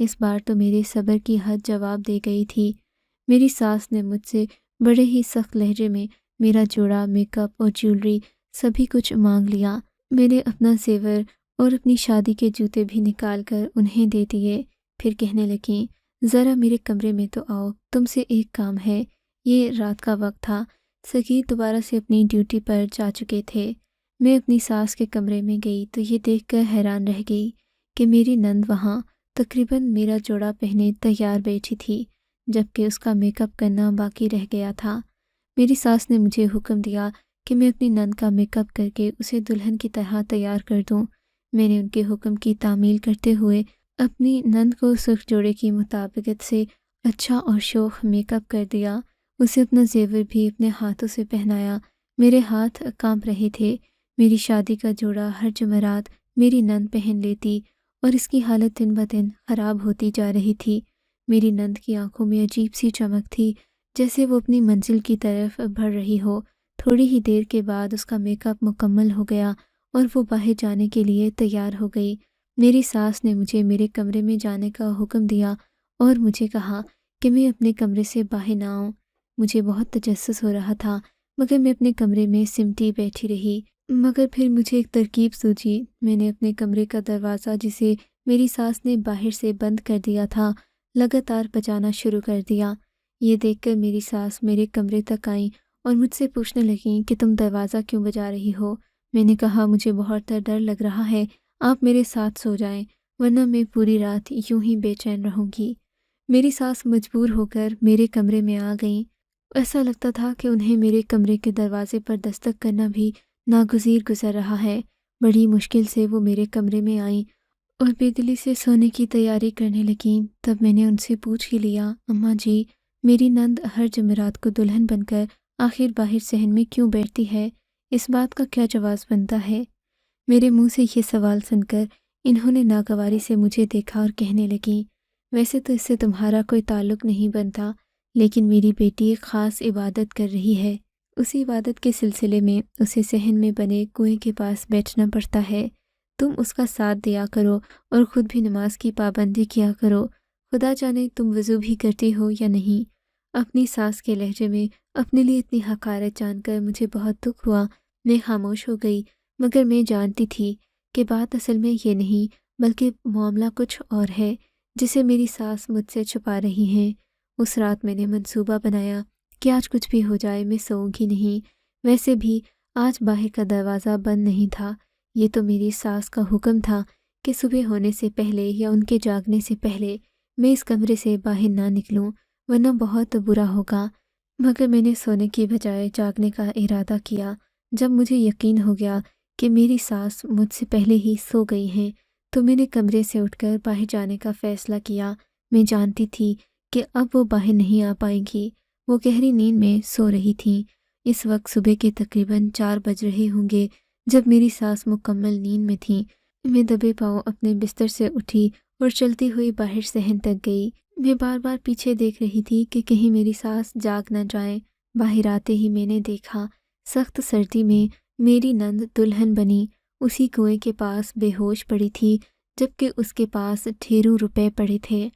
اس بار تو میرے صبر کی حد جواب دے گئی تھی۔ میری ساس نے مجھ سے بڑے ہی سخت لہجے میں میرا جوڑا، میک اپ اور جیولری سبھی کچھ مانگ لیا۔ میں نے اپنا زیور اور اپنی شادی کے جوتے بھی نکال کر انہیں دے دیے۔ پھر کہنے لگیں، ذرا میرے کمرے میں تو آؤ، تم سے ایک کام ہے۔ یہ رات کا وقت تھا، سگیر دوبارہ سے اپنی ڈیوٹی پر جا چکے تھے۔ میں اپنی ساس کے کمرے میں گئی تو یہ دیکھ کر حیران رہ گئی کہ میری نند وہاں تقریباً میرا جوڑا پہنے تیار بیٹھی تھی، جبکہ اس کا میک اپ کرنا باقی رہ گیا تھا۔ میری ساس نے مجھے حکم دیا کہ میں اپنی نند کا میک اپ کر کے اسے دلہن کی طرح تیار کر دوں۔ میں نے ان کے حکم کی تعمیل کرتے ہوئے اپنی نند کو سرخ جوڑے کی مطابقت سے اچھا اور شوخ میک اپ کر دیا۔ اسے اپنا زیور بھی اپنے ہاتھوں سے پہنایا۔ میرے ہاتھ کانپ رہے تھے۔ میری شادی کا جوڑا ہر جمعرات میری نند پہن لیتی اور اس کی حالت دن بدن خراب ہوتی جا رہی تھی۔ میری نند کی آنکھوں میں عجیب سی چمک تھی، جیسے وہ اپنی منزل کی طرف بڑھ رہی ہو۔ تھوڑی ہی دیر کے بعد اس کا میک اپ مکمل ہو گیا اور وہ باہر جانے کے لیے تیار ہو گئی۔ میری ساس نے مجھے میرے کمرے میں جانے کا حکم دیا اور مجھے کہا کہ میں اپنے کمرے سے باہر نہ آؤں۔ مجھے بہت تجسس ہو رہا تھا، مگر میں اپنے کمرے میں سمٹی بیٹھی رہی۔ مگر پھر مجھے ایک ترکیب سوچی۔ میں نے اپنے کمرے کا دروازہ، جسے میری ساس نے باہر سے بند کر دیا تھا، لگاتار بجانا شروع کر دیا۔ یہ دیکھ کر میری ساس میرے کمرے تک آئیں اور مجھ سے پوچھنے لگیں کہ تم دروازہ کیوں بجا رہی ہو؟ میں نے کہا، مجھے بہت ڈر لگ رہا ہے، آپ میرے ساتھ سو جائیں، ورنہ میں پوری رات یوں ہی بے چین رہوں گی۔ میری ساس مجبور ہو کر میرے کمرے میں آ گئیں۔ ایسا لگتا تھا کہ انہیں میرے کمرے کے دروازے پر دستک کرنا بھی ناگزیر گزر رہا ہے۔ بڑی مشکل سے وہ میرے کمرے میں آئیں اور بے دلی سے سونے کی تیاری کرنے لگیں۔ تب میں نے ان سے پوچھ ہی لیا، اماں جی، میری نند ہر جمعرات کو دلہن بن کر آخر باہر صحن میں کیوں بیٹھتی ہے؟ اس بات کا کیا جواز بنتا ہے؟ میرے منہ سے یہ سوال سن کر انہوں نے ناگواری سے مجھے دیکھا اور کہنے لگیں، ویسے تو اس سے تمہارا کوئی تعلق نہیں بنتا، لیکن میری بیٹی ایک خاص عبادت کر رہی ہے۔ اس عبادت کے سلسلے میں اسے صحن میں بنے کنویں کے پاس بیٹھنا پڑتا ہے۔ تم اس کا ساتھ دیا کرو اور خود بھی نماز کی پابندی کیا کرو۔ خدا جانے تم وضو بھی کرتی ہو یا نہیں۔ اپنی ساس کے لہجے میں اپنے لیے اتنی حقارت جان کر مجھے بہت دکھ ہوا۔ میں خاموش ہو گئی، مگر میں جانتی تھی کہ بات اصل میں یہ نہیں، بلکہ معاملہ کچھ اور ہے، جسے میری ساس مجھ سے چھپا رہی ہیں۔ اس رات میں نے منصوبہ بنایا کہ آج کچھ بھی ہو جائے میں سوؤں گی نہیں۔ ویسے بھی آج باہر کا دروازہ بند نہیں تھا۔ یہ تو میری ساس کا حکم تھا کہ صبح ہونے سے پہلے یا ان کے جاگنے سے پہلے میں اس کمرے سے باہر نہ نکلوں، ورنہ بہت برا ہوگا۔ مگر میں نے سونے کی بجائے جاگنے کا ارادہ کیا۔ جب مجھے یقین ہو گیا کہ میری ساس مجھ سے پہلے ہی سو گئی ہیں، تو میں نے کمرے سے اٹھ کر باہر جانے کا فیصلہ کیا۔ میں جانتی تھی کہ اب وہ باہر نہیں آ پائیں گی۔ وہ گہری نیند میں سو رہی تھیں۔ اس وقت صبح کے تقریباً 4 بج رہے ہوں گے جب میری ساس مکمل نیند میں تھیں۔ میں دبے پاؤں اپنے بستر سے اٹھی اور چلتی ہوئی باہر صحن تک گئی۔ میں بار بار پیچھے دیکھ رہی تھی کہ کہیں میری ساس جاگ نہ جائیں۔ باہر آتے ہی میں نے دیکھا، سخت سردی میں میری نند دلہن بنی اسی کنویں کے پاس بے ہوش پڑی تھی، جبکہ اس کے پاس ڈھیروں روپے پڑے تھے۔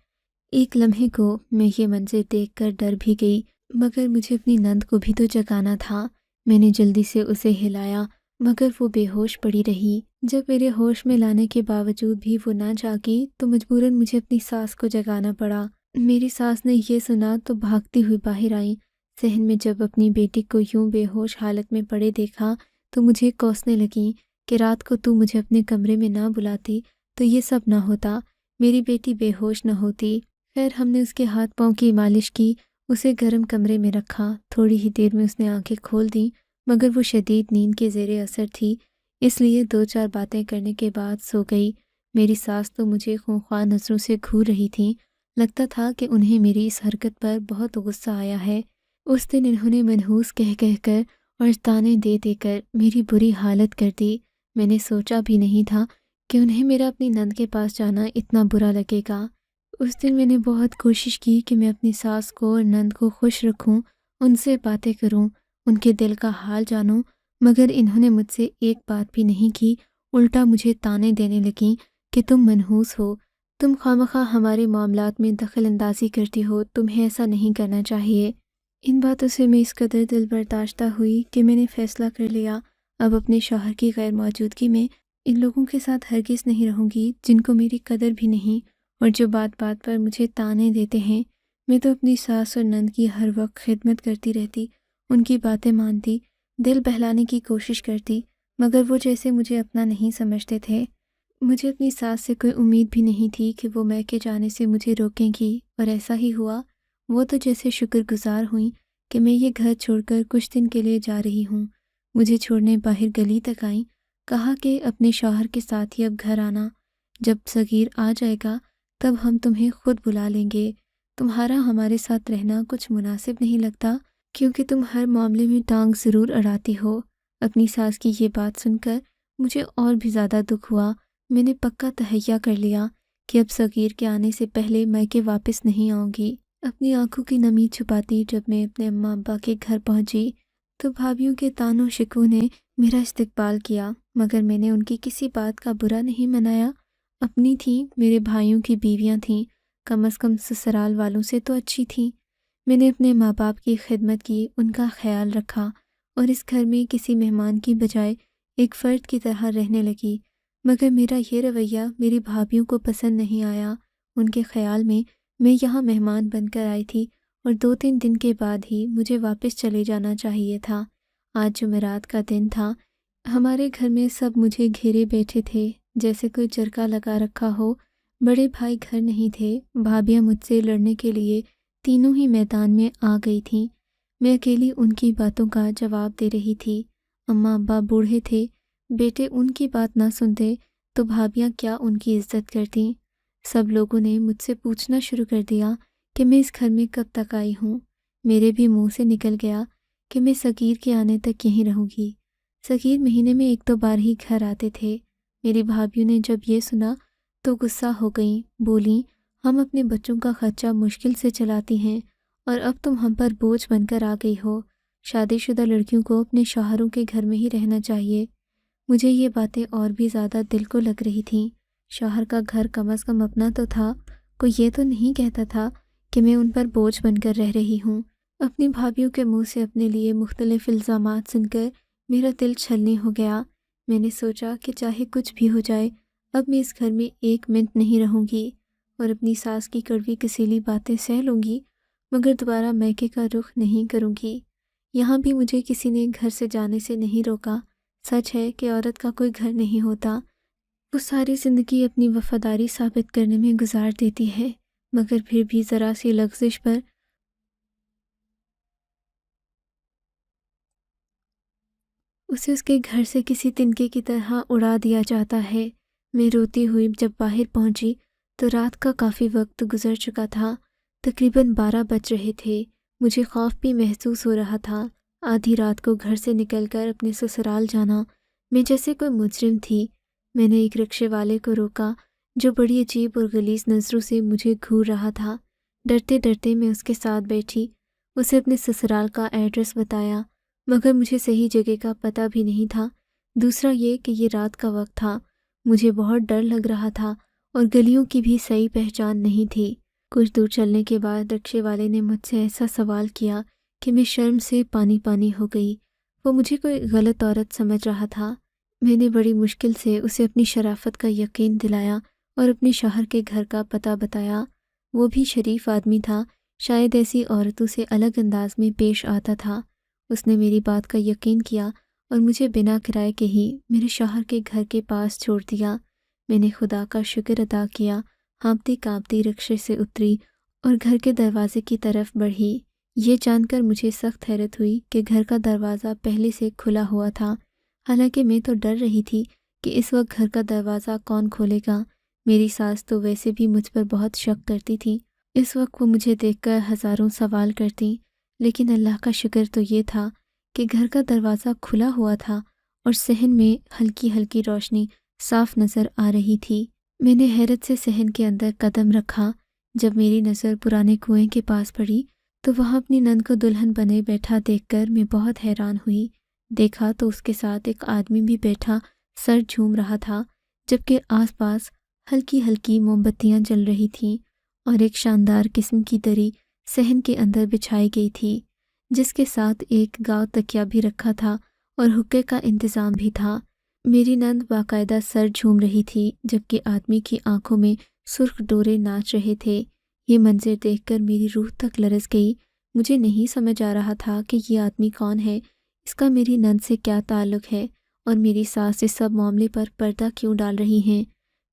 ایک لمحے کو میں یہ منظر دیکھ کر ڈر بھی گئی، مگر مجھے اپنی نند کو بھی تو جگانا تھا۔ میں نے جلدی سے اسے ہلایا، مگر وہ بے ہوش پڑی رہی۔ جب میرے ہوش میں لانے کے باوجود بھی وہ نہ جاگی تو مجبوراً مجھے اپنی ساس کو جگانا پڑا۔ میری ساس نے یہ سنا تو بھاگتی ہوئی باہر آئیں۔ صحن میں جب اپنی بیٹی کو یوں بے ہوش حالت میں پڑے دیکھا تو مجھے کوسنے لگیں کہ رات کو تو مجھے اپنے کمرے میں نہ بلاتی تو یہ سب نہ ہوتا، میری بیٹی بے ہوش نہ ہوتی۔ خیر، ہم نے اس کے ہاتھ پاؤں کی مالش کی، اسے گرم کمرے میں رکھا۔ تھوڑی ہی دیر میں اس نے آنکھیں کھول دیں، مگر وہ شدید نیند کے زیر اثر تھی، اس لیے 2-4 باتیں کرنے کے بعد سو گئی۔ میری ساس تو مجھے خونخوار نظروں سے گھور رہی تھیں۔ لگتا تھا کہ انہیں میری اس حرکت پر بہت غصہ آیا ہے۔ اس دن انہوں نے منحوس کہہ کر اور تانے دے کر میری بری حالت کر دی۔ میں نے سوچا بھی نہیں تھا کہ انہیں میرا اپنی نند کے پاس جانا اتنا برا لگے گا۔ اس دن میں نے بہت کوشش کی کہ میں اپنی ساس کو اور نند کو خوش رکھوں، ان سے باتیں کروں، ان کے دل کا حال جانوں، مگر انہوں نے مجھ سے ایک بات بھی نہیں کی، الٹا مجھے تانے دینے لگیں کہ تم منحوس ہو، تم خوامخواہ ہمارے معاملات میں دخل اندازی کرتی ہو، تمہیں ایسا نہیں کرنا چاہیے۔ ان باتوں سے میں اس قدر دل برداشتہ ہوئی کہ میں نے فیصلہ کر لیا اب اپنے شوہر کی غیر موجودگی میں ان لوگوں کے ساتھ ہرگز نہیں رہوں گی جن کو میری قدر بھی نہیں اور جو بات بات پر مجھے طعنے دیتے ہیں۔ میں تو اپنی ساس اور نند کی ہر وقت خدمت کرتی رہتی، ان کی باتیں مانتی، دل بہلانے کی کوشش کرتی، مگر وہ جیسے مجھے اپنا نہیں سمجھتے تھے۔ مجھے اپنی ساس سے کوئی امید بھی نہیں تھی کہ وہ میکے جانے سے مجھے روکیں گی، اور ایسا ہی ہوا۔ وہ تو جیسے شکر گزار ہوئیں کہ میں یہ گھر چھوڑ کر کچھ دن کے لیے جا رہی ہوں۔ مجھے چھوڑنے باہر گلی تک آئیں، کہا کہ اپنے شوہر کے ساتھ ہی اب گھر آنا، جب صغیر آ جائے گا تب ہم تمہیں خود بلا لیں گے۔ تمہارا ہمارے ساتھ رہنا کچھ مناسب نہیں لگتا کیونکہ تم ہر معاملے میں ٹانگ ضرور اڑاتی ہو۔ اپنی ساس کی یہ بات سن کر مجھے اور بھی زیادہ دکھ ہوا۔ میں نے پکا تہیہ کر لیا کہ اب صغیر کے آنے سے پہلے میکے واپس نہیں آؤں گی۔ اپنی آنکھوں کی نمی چھپاتی جب میں اپنے اماں ابا کے گھر پہنچی تو بھابھیوں کے طعنوں شکووں نے میرا استقبال کیا، مگر میں نے ان کی کسی بات کا برا نہیں منایا۔ اپنی تھیں، میرے بھائیوں کی بیویاں تھیں، کم از کم سسرال والوں سے تو اچھی تھیں۔ میں نے اپنے ماں باپ کی خدمت کی، ان کا خیال رکھا اور اس گھر میں کسی مہمان کی بجائے ایک فرد کی طرح رہنے لگی، مگر میرا یہ رویہ میری بھابھیوں کو پسند نہیں آیا۔ ان کے خیال میں یہاں مہمان بن کر آئی تھی اور 2-3 دن کے بعد ہی مجھے واپس چلے جانا چاہیے تھا۔ آج جمعرات کا دن تھا، ہمارے گھر میں سب مجھے گھیرے بیٹھے تھے جیسے کوئی چرکا لگا رکھا ہو۔ بڑے بھائی گھر نہیں تھے، بھابھیاں مجھ سے لڑنے کے لیے تینوں ہی میدان میں آ گئی تھیں۔ میں اکیلی ان کی باتوں کا جواب دے رہی تھی۔ اماں ابا بوڑھے تھے، بیٹے ان کی بات نہ سنتے تو بھابھیاں کیا ان کی عزت کرتیں۔ سب لوگوں نے مجھ سے پوچھنا شروع کر دیا کہ میں اس گھر میں کب تک آئی ہوں۔ میرے بھی منہ سے نکل گیا کہ میں صغیر کے آنے تک یہیں رہوں گی۔ صغیر مہینے میں 1-2 بار ہی گھر آتے تھے۔ میری بھابھیوں نے جب یہ سنا تو غصہ ہو گئیں، بولیں ہم اپنے بچوں کا خرچہ مشکل سے چلاتی ہیں اور اب تم ہم پر بوجھ بن کر آ گئی ہو۔ شادی شدہ لڑکیوں کو اپنے شوہروں کے گھر میں ہی رہنا چاہیے۔ مجھے یہ باتیں اور بھی زیادہ دل کو لگ رہی تھیں۔ شوہر کا گھر کم از کم اپنا تو تھا، کوئی یہ تو نہیں کہتا تھا کہ میں ان پر بوجھ بن کر رہ رہی ہوں۔ اپنی بھابھیوں کے منہ سے اپنے لیے مختلف الزامات سن کر میرا دل چھلنی ہو گیا۔ میں نے سوچا کہ چاہے کچھ بھی ہو جائے اب میں اس گھر میں 1 منٹ نہیں رہوں گی اور اپنی ساس کی کڑوی کسیلی باتیں سہ لوں گی، مگر دوبارہ میکے کا رخ نہیں کروں گی۔ یہاں بھی مجھے کسی نے گھر سے جانے سے نہیں روکا۔ سچ ہے کہ عورت کا کوئی گھر نہیں ہوتا، وہ ساری زندگی اپنی وفاداری ثابت کرنے میں گزار دیتی ہے، مگر پھر بھی ذرا سی لغزش پر اسے اس کے گھر سے کسی تنکے کی طرح اڑا دیا جاتا ہے۔ میں روتی ہوئی جب باہر پہنچی تو رات کا کافی وقت گزر چکا تھا، تقریباً 12 بج رہے تھے۔ مجھے خوف بھی محسوس ہو رہا تھا۔ آدھی رات کو گھر سے نکل کر اپنے سسرال جانا، میں جیسے کوئی مجرم تھی۔ میں نے ایک رکشے والے کو روکا جو بڑی عجیب اور غلیظ نظروں سے مجھے گھور رہا تھا۔ ڈرتے ڈرتے میں اس کے ساتھ بیٹھی، اسے اپنے سسرال کا ایڈریس بتایا، مگر مجھے صحیح جگہ کا پتہ بھی نہیں تھا۔ دوسرا یہ کہ یہ رات کا وقت تھا، مجھے بہت ڈر لگ رہا تھا اور گلیوں کی بھی صحیح پہچان نہیں تھی۔ کچھ دور چلنے کے بعد رکشے والے نے مجھ سے ایسا سوال کیا کہ میں شرم سے پانی پانی ہو گئی۔ وہ مجھے کوئی غلط عورت سمجھ رہا تھا۔ میں نے بڑی مشکل سے اسے اپنی شرافت کا یقین دلایا اور اپنے شوہر کے گھر کا پتہ بتایا۔ وہ بھی شریف آدمی تھا، شاید ایسی عورتوں سے الگ انداز میں پیش آتا تھا۔ اس نے میری بات کا یقین کیا اور مجھے بنا کرائے کے ہی میرے شوہر کے گھر کے پاس چھوڑ دیا۔ میں نے خدا کا شکر ادا کیا، ہانپتی کانپتی رکشے سے اتری اور گھر کے دروازے کی طرف بڑھی۔ یہ جان کر مجھے سخت حیرت ہوئی کہ گھر کا دروازہ پہلے سے کھلا ہوا تھا، حالانکہ میں تو ڈر رہی تھی کہ اس وقت گھر کا دروازہ کون کھولے گا۔ میری ساس تو ویسے بھی مجھ پر بہت شک کرتی تھی، اس وقت وہ مجھے دیکھ کر ہزاروں سوال کرتی، لیکن اللہ کا شکر تو یہ تھا کہ گھر کا دروازہ کھلا ہوا تھا اور صحن میں ہلکی ہلکی روشنی صاف نظر آ رہی تھی۔ میں نے حیرت سے صحن کے اندر قدم رکھا۔ جب میری نظر پرانے کنویں کے پاس پڑی تو وہاں اپنی نند کو دلہن بنے بیٹھا دیکھ کر میں بہت حیران ہوئی۔ دیکھا تو اس کے ساتھ ایک آدمی بھی بیٹھا سر جھوم رہا تھا، جبکہ آس پاس ہلکی ہلکی موم بتیاں جل رہی تھیں اور ایک شاندار قسم کی دری صحن کے اندر بچھائی گئی تھی، جس کے ساتھ ایک گاؤ تکیا بھی رکھا تھا اور حقے کا انتظام بھی تھا۔ میری نند باقاعدہ سر جھوم رہی تھی، جبکہ آدمی کی آنکھوں میں سرخ ڈورے ناچ رہے تھے۔ یہ منظر دیکھ کر میری روح تک لرز گئی۔ مجھے نہیں سمجھ آ رہا تھا کہ یہ آدمی کون ہے، اس کا میری نند سے کیا تعلق ہے، اور میری ساس اس سب معاملے پر پردہ کیوں ڈال رہی ہیں۔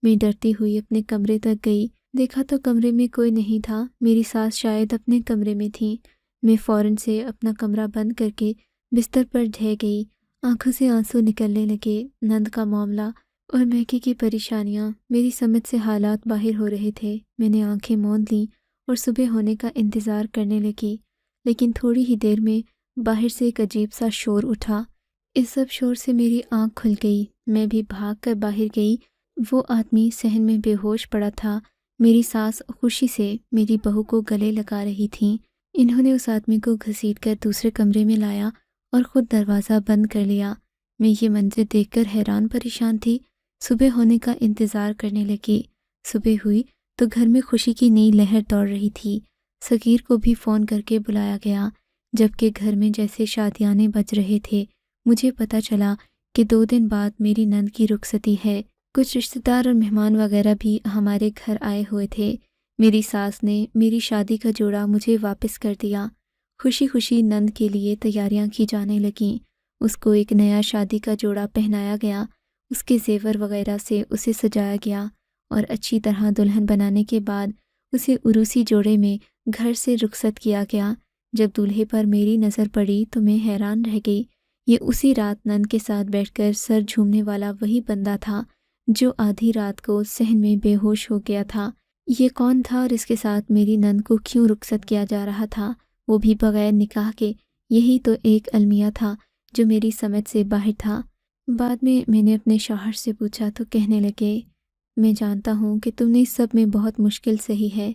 میں ڈرتی ہوئی اپنے کمرے تک گئی، دیکھا تو کمرے میں کوئی نہیں تھا، میری ساس شاید اپنے کمرے میں تھیں۔ میں فوراً سے اپنا کمرہ بند کر کے بستر پر ڈھہ گئی۔ آنکھوں سے آنسو نکلنے لگے۔ نند کا معاملہ اور مہکی کی پریشانیاں، میری سمجھ سے حالات باہر ہو رہے تھے۔ میں نے آنکھیں موند لیں اور صبح ہونے کا انتظار کرنے لگی، لیکن تھوڑی ہی دیر میں باہر سے ایک عجیب سا شور اٹھا۔ اس سب شور سے میری آنکھ کھل گئی۔ میں بھی بھاگ کر باہر گئی۔ وہ آدمی صحن میں بے ہوش پڑا تھا۔ میری ساس خوشی سے میری بہو کو گلے لگا رہی تھیں۔ انہوں نے اس آدمی کو گھسیٹ کر دوسرے کمرے میں لایا اور خود دروازہ بند کر لیا۔ میں یہ منظر دیکھ کر حیران پریشان تھی۔ صبح ہونے کا انتظار کرنے لگی۔ صبح ہوئی تو گھر میں خوشی کی نئی لہر دوڑ رہی تھی۔ صغیر کو بھی فون کر کے بلایا گیا، جبکہ گھر میں جیسے شادیانے بج رہے تھے۔ مجھے پتہ چلا کہ 2 دن بعد میری نند کی رخصتی ہے۔ کچھ رشتہ دار اور مہمان وغیرہ بھی ہمارے گھر آئے ہوئے تھے۔ میری ساس نے میری شادی کا جوڑا مجھے واپس کر دیا۔ خوشی خوشی نند کے لیے تیاریاں کی جانے لگیں۔ اس کو ایک نیا شادی کا جوڑا پہنایا گیا، اس کے زیور وغیرہ سے اسے سجایا گیا، اور اچھی طرح دلہن بنانے کے بعد اسے عروسی جوڑے میں گھر سے رخصت کیا گیا۔ جب دولہے پر میری نظر پڑی تو میں حیران رہ گئی۔ یہ اسی رات نند کے ساتھ بیٹھ کر سر جھومنے والا وہی بندہ تھا جو آدھی رات کو صحن میں بے ہوش ہو گیا تھا۔ یہ کون تھا اور اس کے ساتھ میری نند کو کیوں رخصت کیا جا رہا تھا، وہ بھی بغیر نکاح کے؟ یہی تو ایک المیہ تھا جو میری سمجھ سے باہر تھا۔ بعد میں نے اپنے شوہر سے پوچھا تو کہنے لگے، میں جانتا ہوں کہ تم نے اس سب میں بہت مشکل سہی ہے،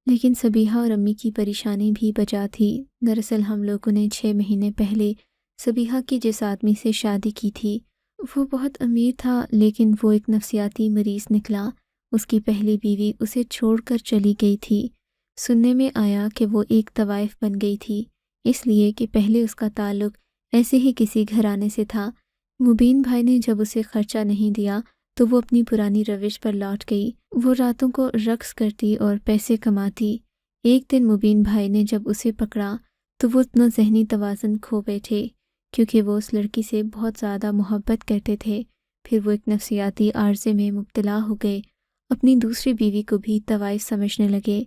لیکن صبیحہ اور امی کی پریشانی بھی بجا تھی۔ دراصل ہم لوگوں نے 6 مہینے پہلے صبیحہ کی جس آدمی سے شادی کی تھی، وہ بہت امیر تھا، لیکن وہ ایک نفسیاتی مریض نکلا۔ اس کی پہلی بیوی اسے چھوڑ کر چلی گئی تھی۔ سننے میں آیا کہ وہ ایک طوائف بن گئی تھی، اس لیے کہ پہلے اس کا تعلق ایسے ہی کسی گھرانے سے تھا۔ مبین بھائی نے جب اسے خرچہ نہیں دیا تو وہ اپنی پرانی روش پر لوٹ گئی۔ وہ راتوں کو رقص کرتی اور پیسے کماتی۔ ایک دن مبین بھائی نے جب اسے پکڑا تو وہ اپنا ذہنی توازن کھو بیٹھے، کیونکہ وہ اس لڑکی سے بہت زیادہ محبت کرتے تھے۔ پھر وہ ایک نفسیاتی عارضے میں مبتلا ہو گئے، اپنی دوسری بیوی کو بھی طوائف سمجھنے لگے،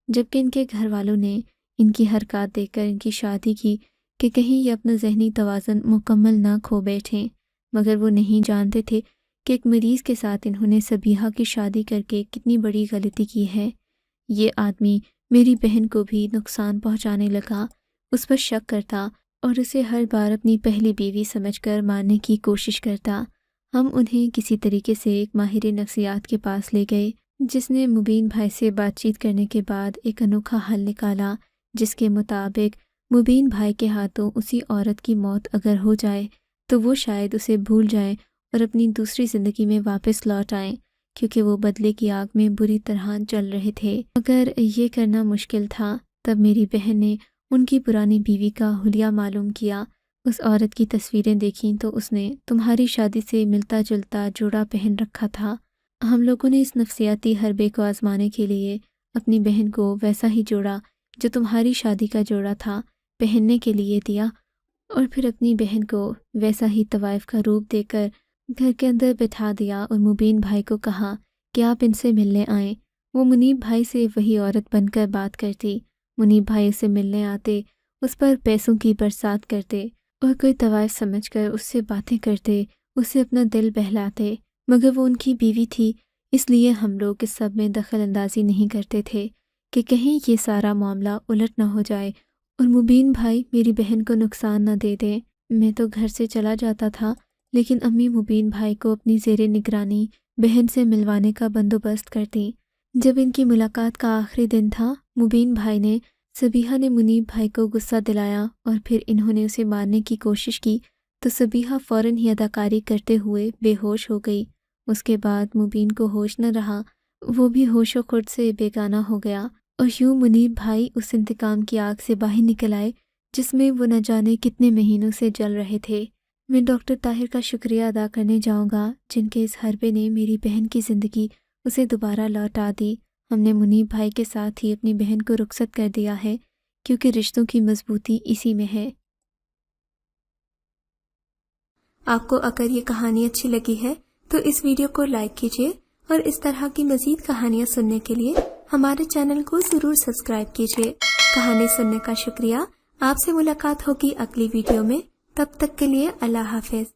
جبکہ ان کے گھر والوں نے ان کی حرکات دیکھ کر ان کی شادی کی کہ کہیں یہ اپنا ذہنی توازن مکمل نہ کھو بیٹھیں، مگر وہ نہیں جانتے تھے کہ ایک مریض کے ساتھ انہوں نے صبیحہ کی شادی کر کے کتنی بڑی غلطی کی ہے۔ یہ آدمی میری بہن کو بھی نقصان پہنچانے لگا، اس پر شک کرتا اور اسے ہر بار اپنی پہلی بیوی سمجھ کر مارنے کی کوشش کرتا۔ ہم انہیں کسی طریقے سے ایک ماہر نفسیات کے پاس لے گئے، جس نے مبین بھائی سے بات چیت کرنے کے بعد ایک انوکھا حل نکالا، جس کے مطابق مبین بھائی کے ہاتھوں اسی عورت کی موت اگر ہو جائے تو وہ شاید اسے بھول جائیں اور اپنی دوسری زندگی میں واپس لوٹ آئیں، کیونکہ وہ بدلے کی آگ میں بری طرح جل رہے تھے۔ اگر یہ کرنا مشکل تھا، تب میری بہن نے ان کی پرانی بیوی کا حلیہ معلوم کیا۔ اس عورت کی تصویریں دیکھیں تو اس نے تمہاری شادی سے ملتا جلتا جوڑا پہن رکھا تھا۔ ہم لوگوں نے اس نفسیاتی حربے کو آزمانے کے لیے اپنی بہن کو ویسا ہی جوڑا جو تمہاری شادی کا جوڑا تھا پہننے کے لیے دیا، اور پھر اپنی بہن کو ویسا ہی طوائف کا روپ دے کر گھر کے اندر بٹھا دیا اور مبین بھائی کو کہا کہ آپ ان سے ملنے آئیں۔ وہ منیب بھائی سے وہی عورت بن کر بات کرتی۔ منیب بھائی اسے ملنے آتے، اس پر پیسوں کی برسات کرتے اور کوئی طوائف سمجھ کر اس سے باتیں کرتے، اسے اپنا دل بہلاتے، مگر وہ ان کی بیوی تھی، اس لیے ہم لوگ اس سب میں دخل اندازی نہیں کرتے تھے کہ کہیں یہ سارا معاملہ الٹ نہ ہو جائے اور مبین بھائی میری بہن کو نقصان نہ دے دیں۔ میں تو گھر سے چلا جاتا تھا، لیکن امی مبین بھائی کو اپنی زیر نگرانی بہن سے ملوانے کا بندوبست کرتی۔ جب ان کی ملاقات کا آخری دن تھا، مبین بھائی نے صبیحہ نے منیب بھائی کو غصہ دلایا اور پھر انہوں نے اسے مارنے کی کوشش کی تو صبیحہ فوراً ہی اداکاری کرتے ہوئے بے ہوش ہو گئی۔ اس کے بعد مبین کو ہوش نہ رہا، وہ بھی ہوش و خرد سے بیگانہ ہو گیا اور یوں منیب بھائی اس انتقام کی آگ سے باہر نکل آئے جس میں وہ نہ جانے کتنے مہینوں سے جل رہے تھے۔ میں ڈاکٹر طاہر کا شکریہ ادا کرنے جاؤں گا جن کے اس حربے نے میری بہن کی زندگی اسے دوبارہ لوٹا دی۔ ہم نے منیب بھائی کے ساتھ ہی اپنی بہن کو رخصت کر دیا ہے کیونکہ رشتوں کی مضبوطی اسی میں ہے۔ آپ کو اگر یہ کہانی اچھی لگی ہے تو اس ویڈیو کو لائک کیجیے اور اس طرح کی مزید کہانیاں سننے کے لیے ہمارے چینل کو ضرور سبسکرائب کیجیے۔ کہانی سننے کا شکریہ۔ آپ سے ملاقات ہوگی اگلی ویڈیو میں، تب تک کے لیے اللہ حافظ۔